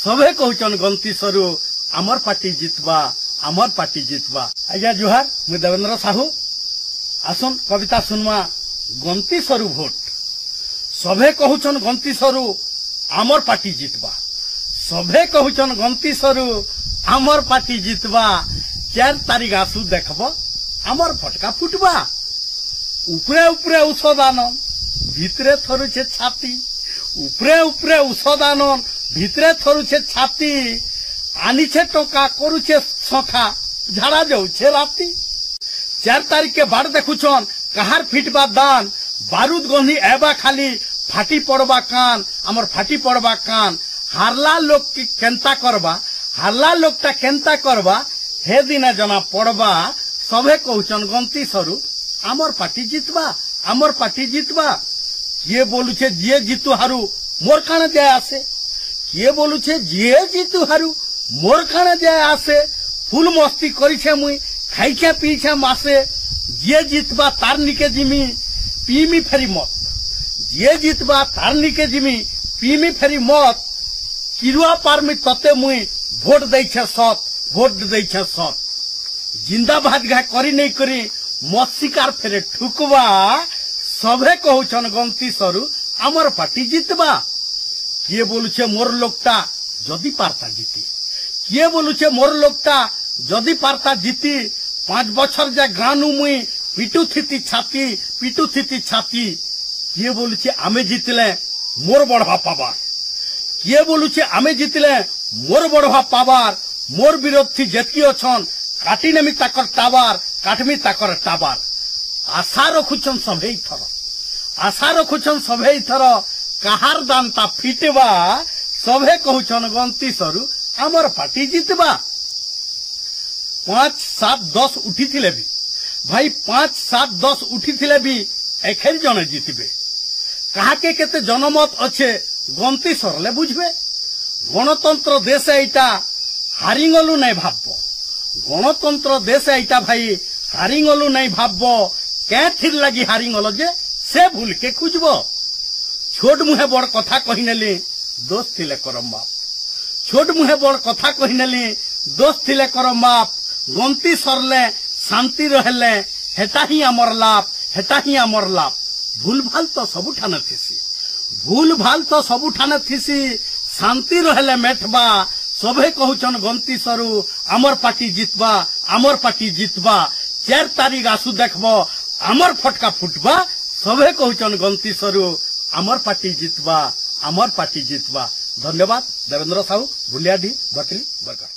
सभे कहचन गंती सरू आमर पार्टी जितबा आमर पार्टी जितबा। आज्ञा जुहार मु देवेंद्र साहू आसन कविता सुनमा गंती सरू भोट सभे कहचन गंती सरू आमर पार्टी जितबा सभे कहचन गंती सरू आमर पार्टी जितबा 4 तारीख आसु देखब आमर फटका फुटबा उपरे उपरे औषधान भितरे थरुछे छाती उपरे उपरे औषधान भितरे थरुछे छाती आनिछे टोका करुछे सखा झाड़ा जाऊछे राती 4 तारीख के बाद देखुछन कहार फिटबा दान बारूद गंधी एबा खाली फाटी पड़बा कान आमर फाटी पड़बा कान हारला लोग की केंता करबा हारला लोगटा केंता करबा हे दिने जना पड़बा सभे कहचन गंती सरू आमर पार्टी जितबा आमर पार्टी जितबा किए बोलुछे जे जीतु हारू मोर काने दे आसे किए बोलुछे जे जीतु हारू मोर काने दे आसे फुल मस्ती करिछे मुई खाइछे पीछे मासे जे जितबा तार निके जिमी पीमी फेरी मत जे जितबा तार निके जिमी पीमी फेरी मत किरुआ पारमी तते मुई भोट दैछे सत भोट दैछे सत जिंदाबाद घा करी नहीं करी मत शिकार फेरे ठुकबा सभे कहचन गंती सरू आमर पार्टी जितबा किए बोलुछे मोर लोकटा जदि पारता जीती किए बोलुछे मोर लोकटा जदि पारता जीती 5 बछर जा गानु मुई पिटू थीती छाती किए बोलुछे आमे जितले मोर बढ़वा पाबार किए बोलुछे आमे जितले मोर बढ़वा पाबार मोर विरोधी जेतकी अछन काटी नेमी ताकर टावर काटमी ताकर टावर आशा रखुछन सभे थर आशा रखुछन सभे थर कहार दानता फिटबा सभे कहचन गंती सरू आमर पार्टी जितबा 5, 7, 10 उठी थिले भी भाई 5, 7, 10 उठी थिले भी एखेर जने जितबे कहा के केते जनमत अच्छे गंती सरले बुझबे गणतंत्र देश एटा हारिंगलु नहीं भाबबो गणतंत्र देश एटा भाई हारिंगलु नहीं भाबबो क्या थिर लगी हारिंगल जे से भूल के खुजबो छोट मुहे बड़ कथा कहिनेली दोस्त थिले करम बाप छोट मुहे बड़ कथा कहिनेली दोस्त थिले करम बाप गंती सरले शांति रहले हेटा ही आमर लाभ हेटा ही आमर लाभ भूल भाल तो सबु ठाने थिसी भूल भाल तो सबु ठाने थिसी शांति रहले मेठबा सभे कहचन गंती सरू आमर पार्टी जितबा आमर पार्टी जितबा 4 तारीख आसु देखबो आमर फटका फुटबा सभे कहचन गंती सरू आमर पार्टी जितबा आमर पार्टी जितबा। धन्यवाद देवेंद्र साहू भुलियाडी भटली बरकर।